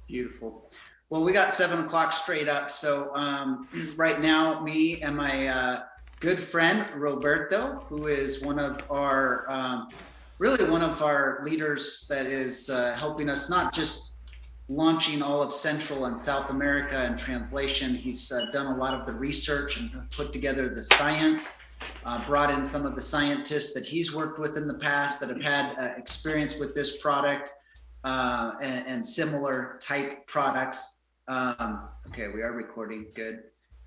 Beautiful. Well, we got 7 o'clock straight up. So right now, me and my good friend, Roberto, who is one of our, really one of our leaders that is helping us, not just launching all of Central and South America in translation. He's done a lot of the research and put together the science, brought in some of the scientists that he's worked with in the past that have had experience with this product and similar type products. Okay, we are recording, good.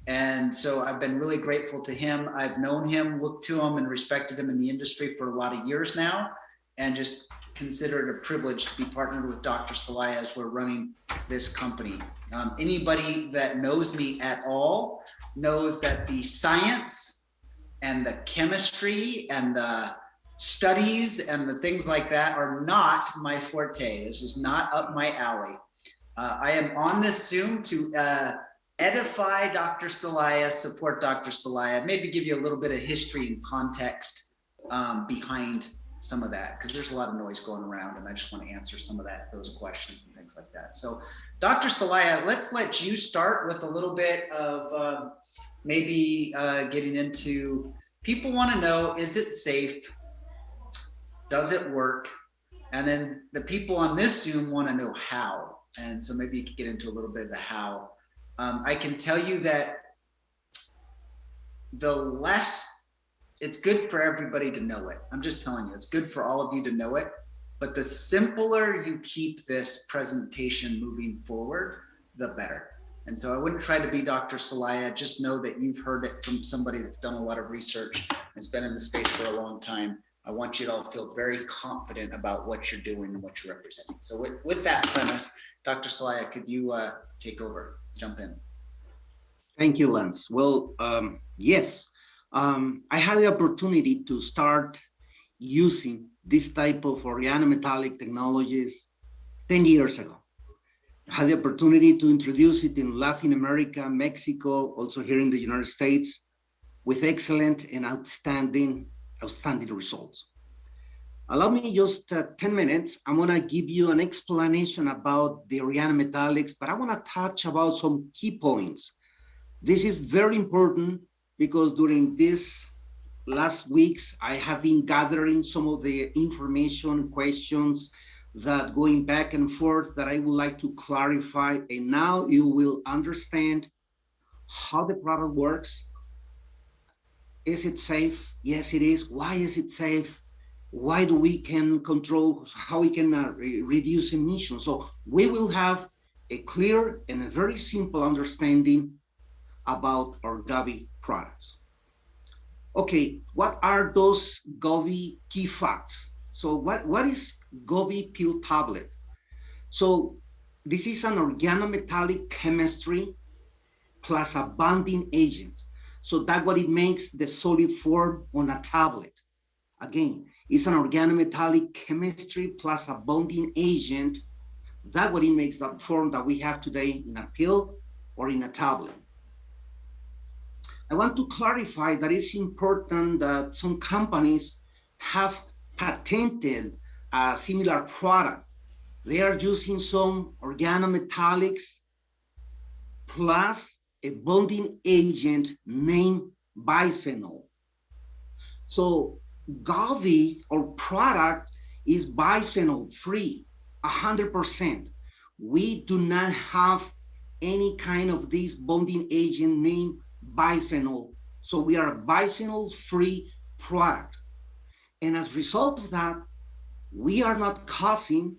And so I've been really grateful to him. I've known him, looked to him, and respected him in the industry for a lot of years now, and just consider it a privilege to be partnered with Dr. Celaya as we're running this company. Anybody that knows me at all knows that the science and the chemistry and the studies and the things like that are not my forte. This is not up my alley. I am on this Zoom to edify Dr. Celaya, support Dr. Celaya, maybe give you a little bit of history and context behind some of that, because there's a lot of noise going around and I just want to answer some of those questions and things like that. So Dr. Celaya, let's let you start with a little bit of maybe getting into, people want to know, is it safe? Does it work? And then the people on this Zoom want to know how. And so maybe you could get into a little bit of the how. I can tell you that it's good for everybody to know it. I'm just telling you, it's good for all of you to know it. But the simpler you keep this presentation moving forward, the better. And so I wouldn't try to be Dr. Celaya. Just know that you've heard it from somebody that's done a lot of research, has been in the space for a long time. I want you to all feel very confident about what you're doing and what you're representing. So with that premise, Dr. Celaya, could you take over, jump in? Thank you, Lance. Well, yes. I had the opportunity to start using this type of organometallic technologies 10 years ago. I had the opportunity to introduce it in Latin America, Mexico, also here in the United States, with excellent and outstanding results. Allow me just 10 minutes. I'm gonna give you an explanation about the organometallics, but I wanna touch about some key points. This is very important because during these last weeks, I have been gathering some of the information, questions that going back and forth that I would like to clarify. And now you will understand how the product works. Is it safe? Yes, it is. Why is it safe? Why do we can control, how we can reduce emissions? So we will have a clear and a very simple understanding about our Gobi products. Okay, what are those Gobi key facts? So what is Gobi pill tablet? So this is an organometallic chemistry plus a bonding agent. So that's what it makes the solid form on a tablet. Again, it's an organometallic chemistry plus a bonding agent. That's what it makes that form that we have today in a pill or in a tablet. I want to clarify that it's important that some companies have patented a similar product. They are using some organometallics plus a bonding agent named bisphenol. So Gobi, our product, is bisphenol free, 100%. We do not have any kind of this bonding agent named bisphenol. So we are a bisphenol free product. And as a result of that, we are not causing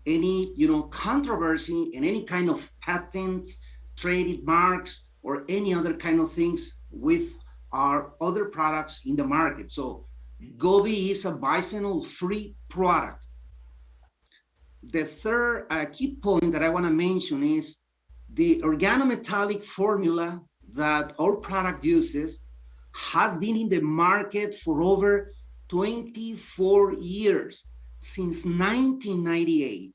any, controversy in any kind of patents, trademarks, or any other kind of things with our other products in the market. So Gobi is a bisphenol free product. The third key point that I want to mention is the organometallic formula that our product uses has been in the market for over 24 years, since 1998,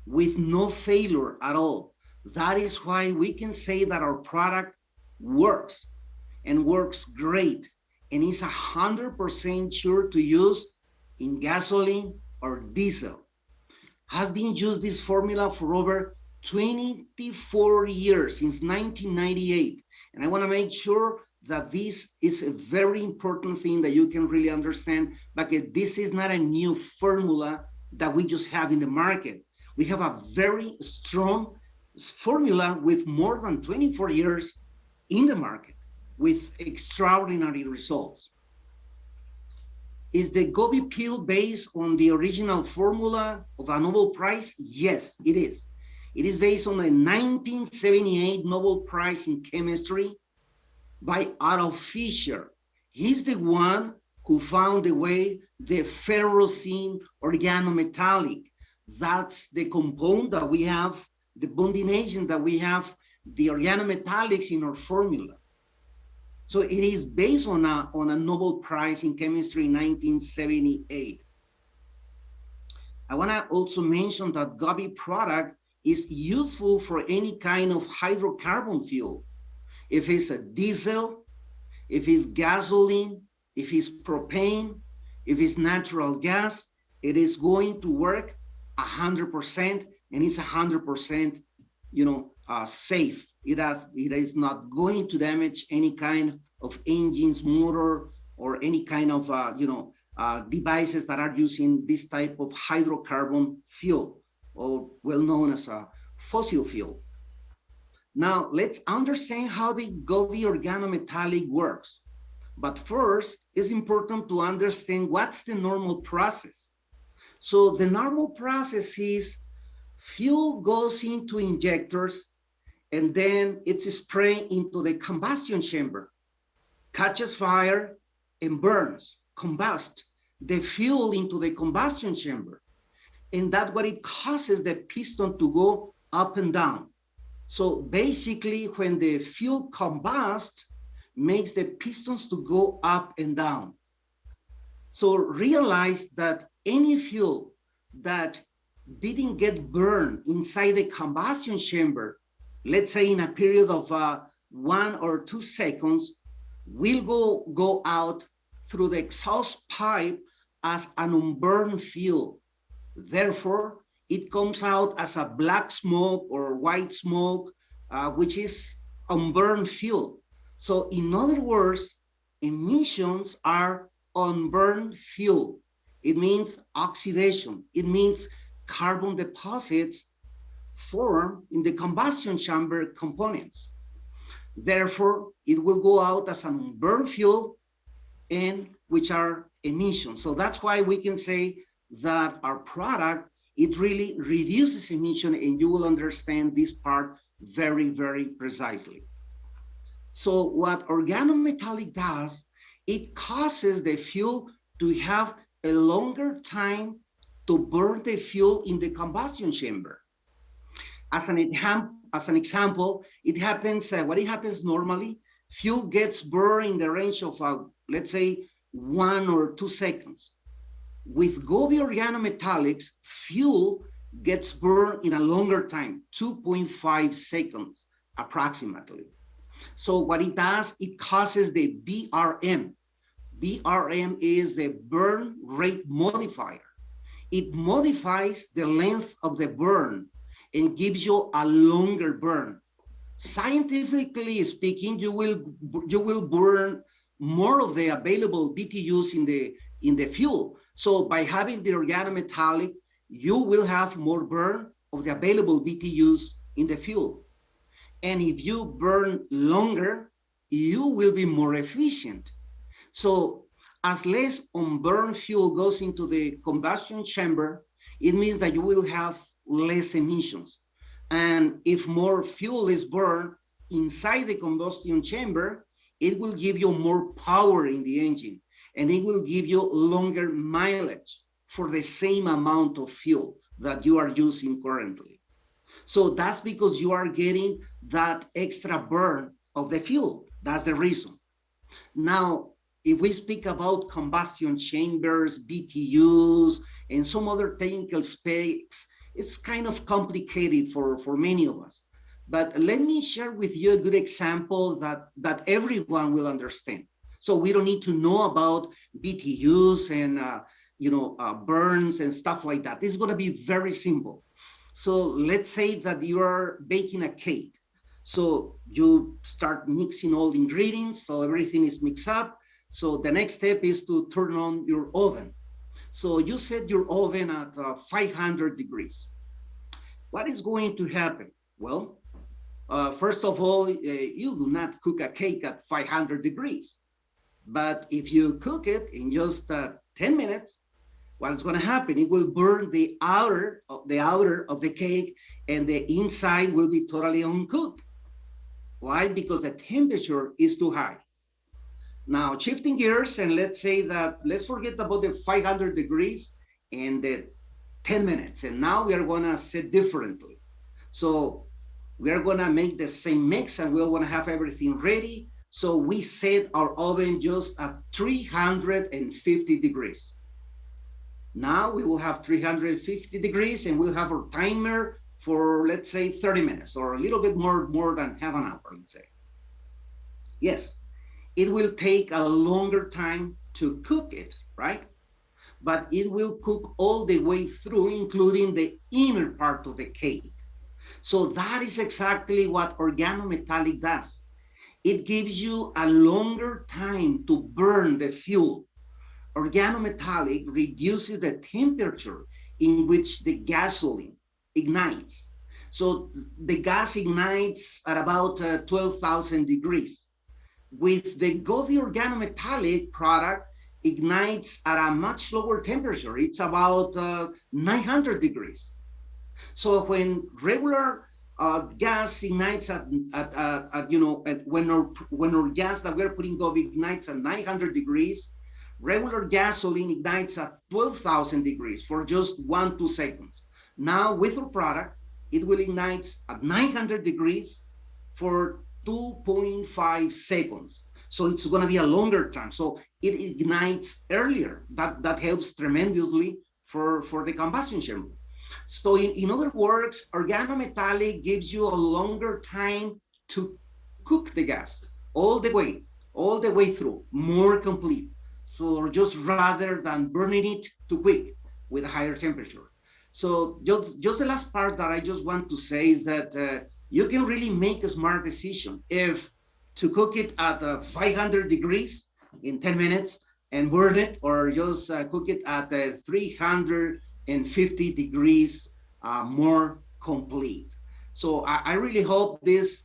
with no failure at all. That is why we can say that our product works and works great, and is 100% sure to use in gasoline or diesel. Has been used this formula for over 24 years, since 1998. And I want to make sure that this is a very important thing that you can really understand, because this is not a new formula that we just have in the market. We have a very strong formula with more than 24 years in the market with extraordinary results. Is the Gobi pill based on the original formula of a Nobel Prize? Yes, it is. It is based on a 1978 Nobel Prize in chemistry by Otto Fischer. He's the one who found the way the ferrocene organometallic. That's the compound that we have, the bonding agent that we have, the organometallics in our formula. So it is based on a Nobel Prize in chemistry in 1978. I want to also mention that Gobi product is useful for any kind of hydrocarbon fuel. If it's a diesel, if it's gasoline, if it's propane, if it's natural gas, it is going to work 100%, and it's 100%, safe. It is not going to damage any kind of engines, motor, or any kind of devices that are using this type of hydrocarbon fuel, or well known as a fossil fuel. Now let's understand how the Gobi organometallic works. But first, it's important to understand what's the normal process. So the normal process is fuel goes into injectors, and then it's sprayed into the combustion chamber, catches fire and burns, combust the fuel into the combustion chamber. And that's what it causes the piston to go up and down. So basically, when the fuel combusts, makes the pistons to go up and down. So realize that any fuel that didn't get burned inside the combustion chamber, let's say in a period of 1 or 2 seconds, will go out through the exhaust pipe as an unburned fuel. Therefore, it comes out as a black smoke or white smoke, which is unburned fuel. So in other words, emissions are unburned fuel. It means oxidation. It means carbon deposits form in the combustion chamber components. Therefore, it will go out as an unburned fuel, and which are emissions. So that's why we can say that our product, it really reduces emission, and you will understand this part very, very precisely. So what organometallic does, it causes the fuel to have a longer time to burn the fuel in the combustion chamber. As an example, it happens, what it happens normally, fuel gets burned in the range of, let's say, 1 or 2 seconds. With Gobi organometallics, fuel gets burned in a longer time, 2.5 seconds approximately. So what it does, it causes the BRM. BRM is the burn rate modifier. It modifies the length of the burn and gives you a longer burn. Scientifically speaking, you will burn more of the available BTUs in the fuel. So by having the organometallic, you will have more burn of the available BTUs in the fuel. And if you burn longer, you will be more efficient. So as less unburned fuel goes into the combustion chamber, it means that you will have less emissions. And if more fuel is burned inside the combustion chamber, it will give you more power in the engine, and it will give you longer mileage for the same amount of fuel that you are using currently. So that's because you are getting that extra burn of the fuel. That's the reason. Now, if we speak about combustion chambers, BTUs, and some other technical specs, it's kind of complicated for many of us. But let me share with you a good example that everyone will understand. So we don't need to know about BTUs and burns and stuff like that. This is going to be very simple. So let's say that you are baking a cake. So you start mixing all the ingredients, so everything is mixed up. So the next step is to turn on your oven. So you set your oven at 500 degrees. What is going to happen? Well, first of all, you do not cook a cake at 500 degrees. But if you cook it in just 10 minutes, what's going to happen? It will burn the outer of the cake, and the inside will be totally uncooked. Why? Because the temperature is too high. Now, shifting gears, and let's say that, let's forget about the 500 degrees and the 10 minutes. And now we are going to set differently. So we are going to make the same mix, and we're going to have everything ready. So we set our oven just at 350 degrees. Now we will have 350 degrees, and we'll have our timer for, let's say, 30 minutes, or a little bit more than half an hour, let's say. Yes, it will take a longer time to cook it, right? But it will cook all the way through, including the inner part of the cake. So that is exactly what organometallic does. It gives you a longer time to burn the fuel. Organometallic reduces the temperature in which the gasoline ignites. So the gas ignites at about 12,000 degrees. With the Gobi organometallic product, ignites at a much lower temperature. It's about 900 degrees. So when regular gas ignites when our gas that we're putting Gobi ignites at 900 degrees, regular gasoline ignites at 12,000 degrees for just 1-2 seconds. Now with our product, it will ignite at 900 degrees for 2.5 seconds. So it's going to be a longer time. So it ignites earlier. That helps tremendously for the combustion chamber. So in other words, organometallic gives you a longer time to cook the gas all the way through, more complete. So just rather than burning it too quick with a higher temperature. So just the last part that I just want to say is that you can really make a smart decision if to cook it at 500 degrees in 10 minutes and burn it, or just cook it at 350 degrees more complete. So I really hope this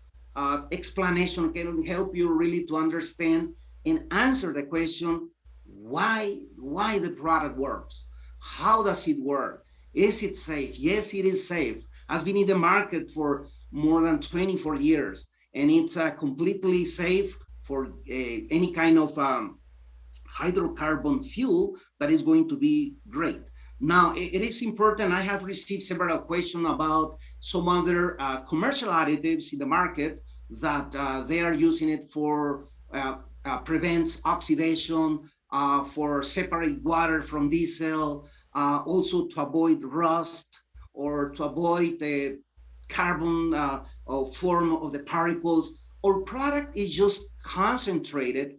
explanation can help you really to understand and answer the question, why the product works. How does it work? Is it safe? Yes, it is safe. Has been in the market for more than 24 years, and it's completely safe for any kind of hydrocarbon fuel that is going to be great. Now, it is important. I have received several questions about some other commercial additives in the market that they are using it for prevents oxidation, for separate water from diesel, also to avoid rust or to avoid the carbon form of the particles. Our product is just concentrated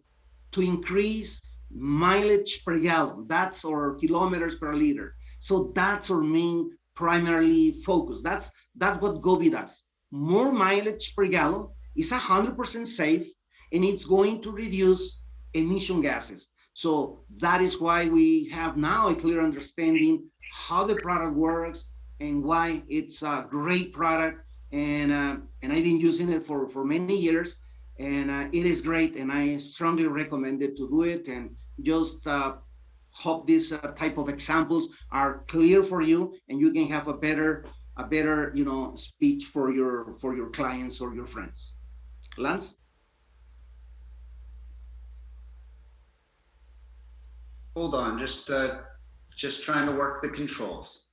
to increase mileage per gallon. That's our kilometers per liter. So that's our main primarily focus. That's what Gobi does. More mileage per gallon is 100% safe, and it's going to reduce emission gases. So that is why we have now a clear understanding how the product works and why it's a great product. And I've been using it for many years, and it is great. And I strongly recommend it to do it. And just hope these type of examples are clear for you, and you can have a better speech for your clients or your friends. Lance? Hold on, just trying to work the controls.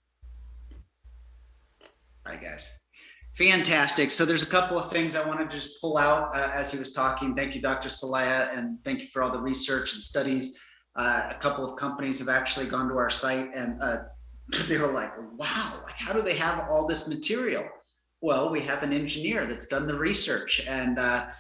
All right, guys. Fantastic. So there's a couple of things I want to just pull out as he was talking. Thank you, Dr. Celaya, and thank you for all the research and studies. A couple of companies have actually gone to our site, and they were like, wow, like, how do they have all this material? Well, we have an engineer that's done the research, and that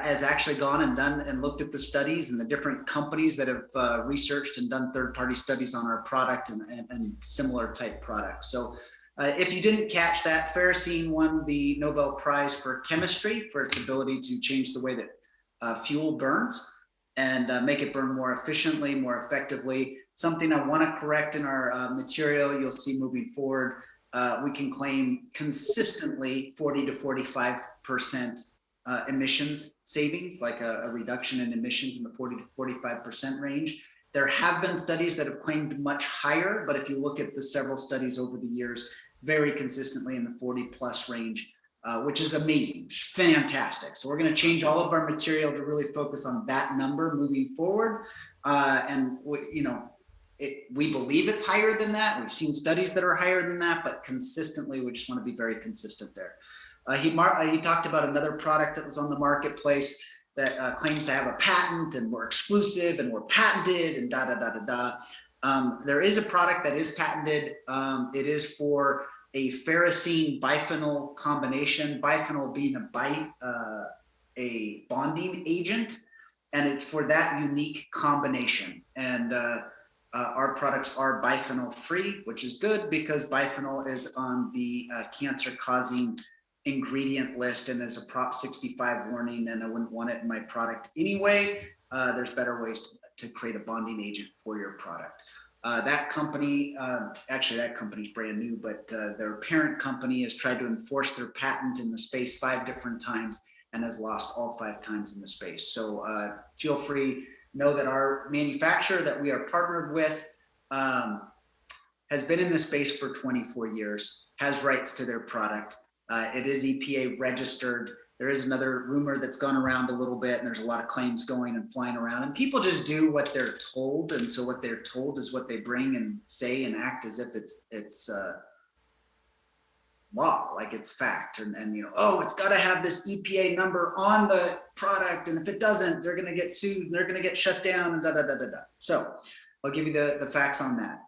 has actually gone and done and looked at the studies and the different companies that have researched and done third-party studies on our product and similar type products. So If you didn't catch that, ferrocene won the Nobel Prize for chemistry for its ability to change the way that fuel burns and make it burn more efficiently, more effectively. Something I want to correct in our material, you'll see moving forward, we can claim consistently 40 to 45% emissions savings, like a reduction in emissions in the 40 to 45% range. There have been studies that have claimed much higher, but if you look at the several studies over the years, very consistently in the 40 plus range, which is amazing, fantastic. So we're going to change all of our material to really focus on that number moving forward. And we believe it's higher than that. We've seen studies that are higher than that, but consistently, we just want to be very consistent there. He talked about another product that was on the marketplace that claims to have a patent and we're exclusive and we're patented and there is a product that is patented. It is for a ferrocene biphenyl combination, biphenyl being a bonding agent, and it's for that unique combination. And our products are biphenyl free, which is good because biphenyl is on the cancer causing ingredient list and there's a Prop 65 warning, and I wouldn't want it in my product anyway. There's better ways to create a bonding agent for your product. That company, actually that company's brand new, but their parent company has tried to enforce their patent in the space 5 different times and has lost all 5 times in the space. So feel free, know that our manufacturer that we are partnered with has been in the space for 24 years, has rights to their product. It is EPA registered. There is another rumor that's gone around a little bit, and there's a lot of claims going and flying around, and people just do what they're told. And so what they're told is what they bring and say and act as if it's law, like it's fact. And oh, it's got to have this EPA number on the product, and if it doesn't, they're going to get sued and they're going to get shut down and So I'll give you the facts on that.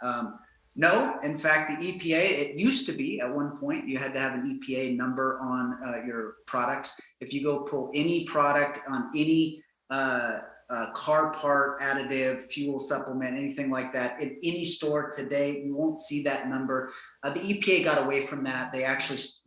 No, in fact, the EPA, it used to be at one point, you had to have an EPA number on your products. If you go pull any product on any car part, additive, fuel supplement, anything like that, in any store today, you won't see that number. The EPA got away from that. They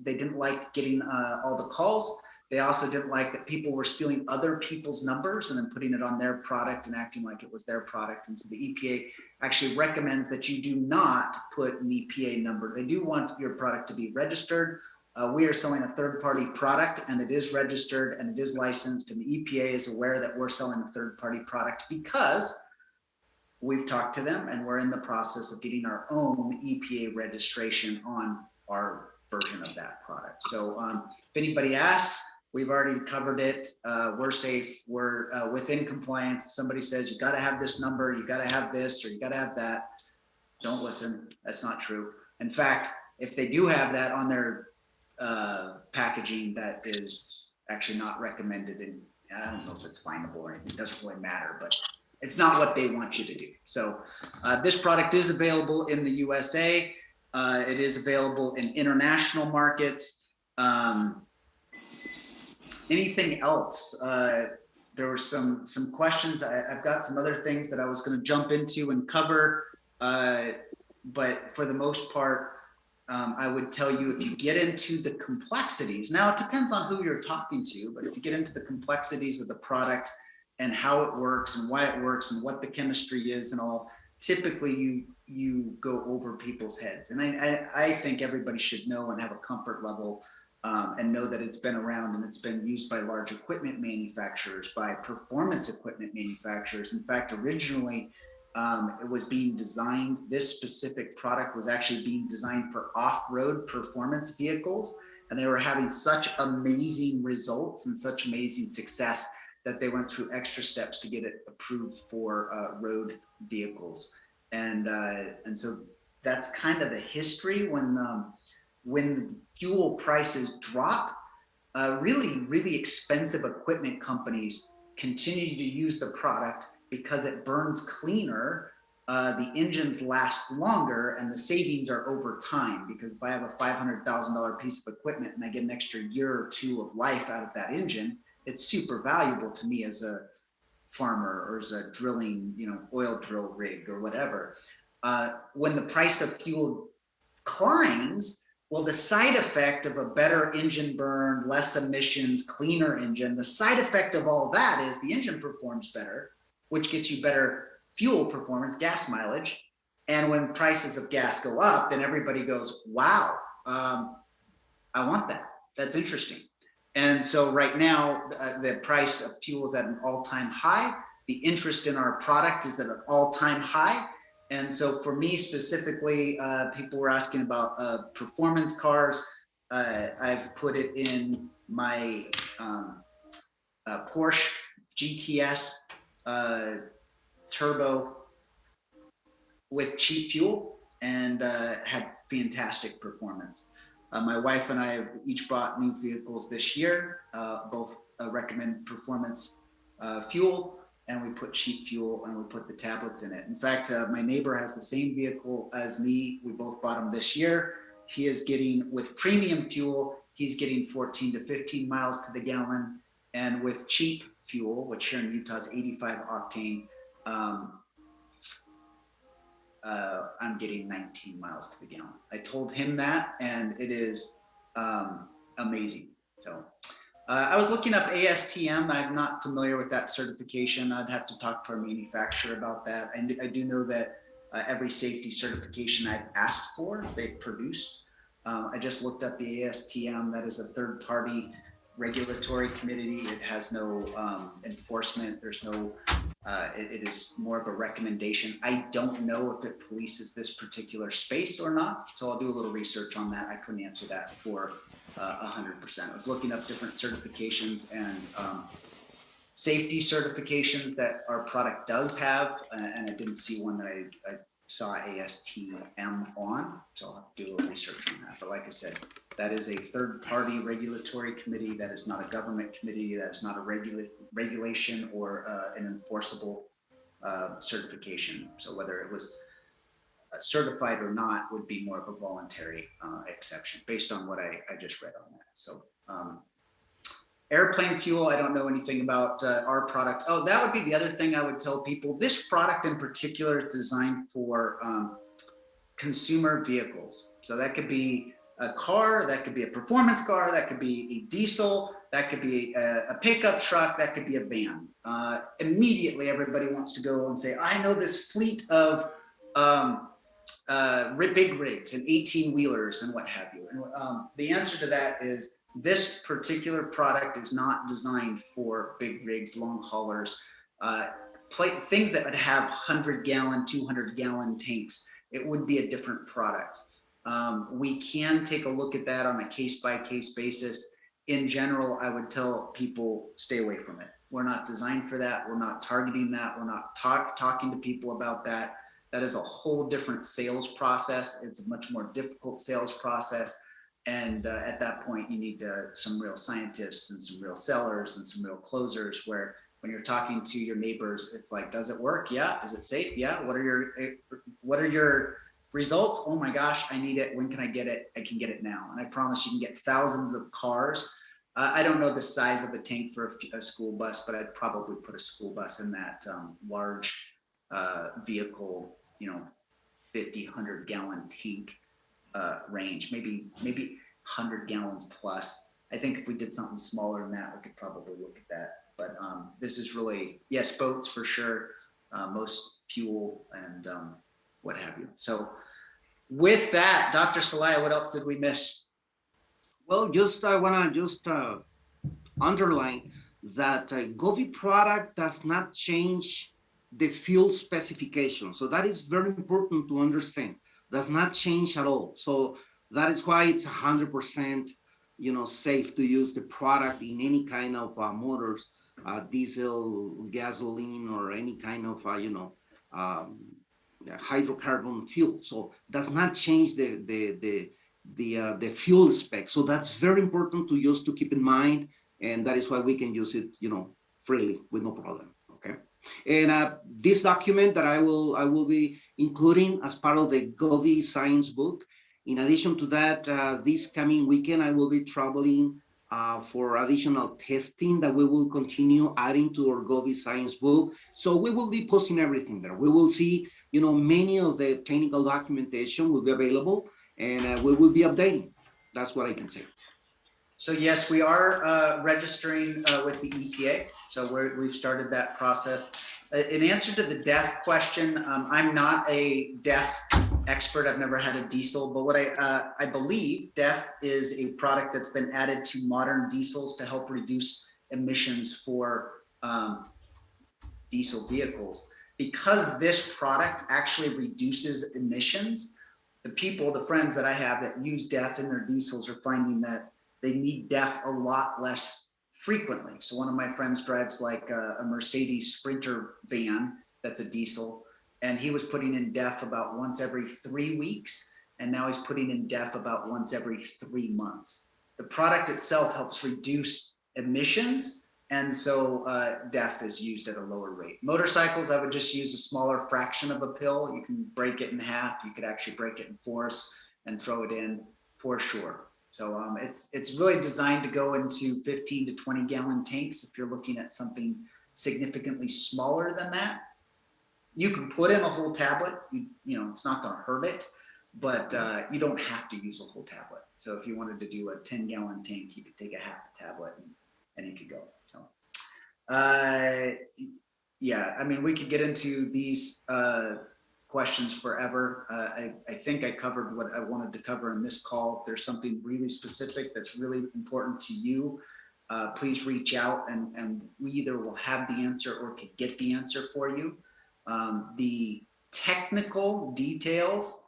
didn't like getting all the calls. They also didn't like that people were stealing other people's numbers and then putting it on their product and acting like it was their product. And so the EPA actually recommends that you do not put an EPA number. They do want your product to be registered. We are selling a third-party product, and it is registered and it is licensed, and the EPA is aware that we're selling a third-party product because we've talked to them and we're in the process of getting our own EPA registration on our version of that product. So if anybody asks, we've already covered it. We're safe. We're within compliance. If somebody says you got to have this number, you got to have this, or you got to have that, don't listen. That's not true. In fact, if they do have that on their packaging, that is actually not recommended. And I don't know if it's finable or anything. It doesn't really matter, but it's not what they want you to do. So this product is available in the USA. It is available in international markets. Anything else? There were some questions. I've got some other things that I was going to jump into and cover, but for the most part, I would tell you if you get into the complexities, now it depends on who you're talking to, but if you get into the complexities of the product and how it works and why it works and what the chemistry is and all, typically you go over people's heads. And I think everybody should know and have a comfort level and know that it's been around and it's been used by large equipment manufacturers, by performance equipment manufacturers. In fact, originally it was being designed, this specific product was actually being designed for off-road performance vehicles. And they were having such amazing results and such amazing success that they went through extra steps to get it approved for road vehicles. And so that's kind of the history. When the fuel prices drop, really expensive equipment companies continue to use the product because it burns cleaner, the engines last longer, and the savings are over time. Because if I have a $500,000 piece of equipment and I get an extra year or two of life out of that engine, it's super valuable to me as a farmer or as a drilling, oil drill rig or whatever. When the price of fuel climbs, Well, the side effect of a better engine burn, less emissions, cleaner engine, the side effect of all that is the engine performs better, which gets you better fuel performance, gas mileage. And when prices of gas go up, then everybody goes, wow, I want that. That's interesting. And so right now, the price of fuel is at an all-time high. The interest in our product is at an all-time high. And so for me specifically, people were asking about performance cars. I've put it in my Porsche GTS turbo with cheap fuel and had fantastic performance. My wife and I have each bought new vehicles this year, both recommend performance fuel, and we put cheap fuel and we put the tablets in it. In fact, my neighbor has the same vehicle as me. We both bought them this year. He is getting, with premium fuel, he's getting 14 to 15 miles to the gallon. And with cheap fuel, which here in Utah is 85 octane, I'm getting 19 miles to the gallon. I told him that, and it is amazing. So I was looking up ASTM. I'm not familiar with that certification. I'd have to talk to our manufacturer about that. I do know that every safety certification I've asked for, they've produced. I just looked up the ASTM. That is a third-party regulatory committee. It has no enforcement. There's no, it is more of a recommendation. I don't know if it polices this particular space or not. So I'll do a little research on that. I couldn't answer that for 100%. I was looking up different certifications and safety certifications that our product does have, and I didn't see one that I saw ASTM on, so I'll have to do a little research on that. But like I said, that is a third-party regulatory committee. That is not a government committee. That is not a regulation or an enforceable certification. So whether it was certified or not would be more of a voluntary exception based on what I just read on that. So airplane fuel, I don't know anything about our product. Oh, that would be the other thing I would tell people. This product in particular is designed for consumer vehicles. So that could be a car, that could be a performance car, that could be a diesel, that could be a pickup truck, that could be a van. Immediately, everybody wants to go and say, I know this fleet of big rigs and 18-wheelers and what have you. And the answer to that is this particular product is not designed for big rigs, long haulers, things that would have 100-gallon, 200-gallon tanks. It would be a different product. We can take a look at that on a case-by-case basis. In general, I would tell people stay away from it. We're not designed for that. We're not targeting that. We're not talking to people about that. That is a whole different sales process. It's a much more difficult sales process. And at that point, you need some real scientists and some real sellers and some real closers, where when you're talking to your neighbors, it's like, does it work? Yeah. Is it safe? Yeah. What are your results? Oh my gosh, I need it. When can I get it? I can get it now. And I promise you can get thousands of cars. I don't know the size of a tank for a school bus, but I'd probably put a school bus in that large vehicle, 50, 100-gallon tank range, maybe 100 gallons plus. I think if we did something smaller than that, we could probably look at that. But this is really, yes, boats for sure, most fuel and what have you. So with that, Dr. Celaya, what else did we miss? Well, I want to just underline that Gobi product does not change the fuel specification. So that is very important to understand. Does not change at all. So that is why it's 100%, safe to use the product in any kind of motors, diesel, gasoline, or any kind of, hydrocarbon fuel. So does not change the fuel spec. So that's very important to keep in mind, and that is why we can use it, freely with no problem. Okay. And this document that I will be including as part of the Gobi science book. In addition to that, this coming weekend, I will be traveling for additional testing that we will continue adding to our Gobi science book. So we will be posting everything there. We will see, many of the technical documentation will be available, and we will be updating. That's what I can say. So yes, we are registering with the EPA. So we've started that process. In answer to the DEF question, I'm not a DEF expert. I've never had a diesel, but what I believe DEF is a product that's been added to modern diesels to help reduce emissions for diesel vehicles. Because this product actually reduces emissions, the friends that I have that use DEF in their diesels are finding that they need DEF a lot less frequently. So one of my friends drives like a Mercedes Sprinter van that's a diesel, and he was putting in DEF about once every 3 weeks, and now he's putting in DEF about once every 3 months. The product itself helps reduce emissions, and so DEF is used at a lower rate. Motorcycles, I would just use a smaller fraction of a pill. You can break it in half. You could actually break it in fours and throw it in for sure. So it's really designed to go into 15 to 20 gallon tanks. If you're looking at something significantly smaller than that, you can put in a whole tablet. You know, it's not going to hurt it, but you don't have to use a whole tablet. So if you wanted to do a 10 gallon tank, you could take a half a tablet and you could go. So yeah, I mean, we could get into these questions forever. I think I covered what I wanted to cover in this call. If there's something really specific that's really important to you, please reach out and we either will have the answer or could get the answer for you. The technical details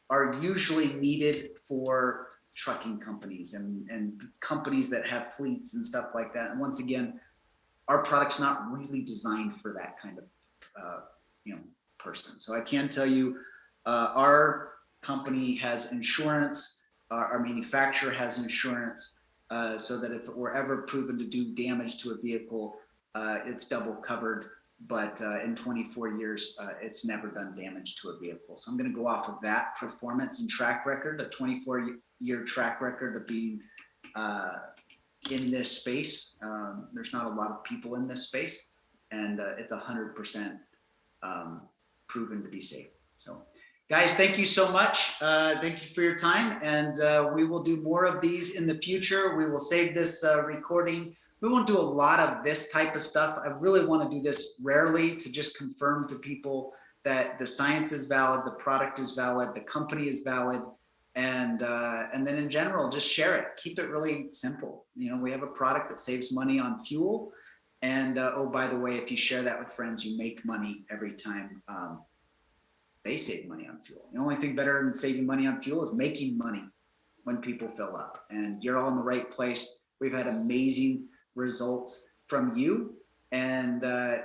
are usually needed for trucking companies and companies that have fleets and stuff like that. And once again, our product's not really designed for that kind of person. So I can tell you, our company has insurance, our manufacturer has insurance, so that if it were ever proven to do damage to a vehicle, it's double covered. But in 24 years, it's never done damage to a vehicle. So I'm going to go off of that performance and track record, a 24-year track record of being in this space. There's not a lot of people in this space, and it's 100% proven to be safe. So guys, thank you so much. Thank you for your time, and we will do more of these in the future. We will save this recording. We won't do a lot of this type of stuff. I really want to do this rarely to just confirm to people that the science is valid, the product is valid, the company is valid, and then in general, just share it. Keep it really simple. You know, we have a product that saves money on fuel, and oh, by the way, if you share that with friends, you make money every time they save money on fuel. The only thing better than saving money on fuel is making money when people fill up, and you're all in the right place. We've had amazing results from you, and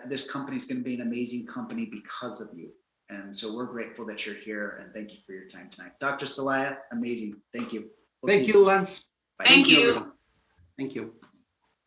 this company is going to be an amazing company because of you. And so we're grateful that you're here, and thank you for your time tonight. Dr. Celaya, amazing. Thank you. Thank you, Lance. Bye. Thank you. Thank you.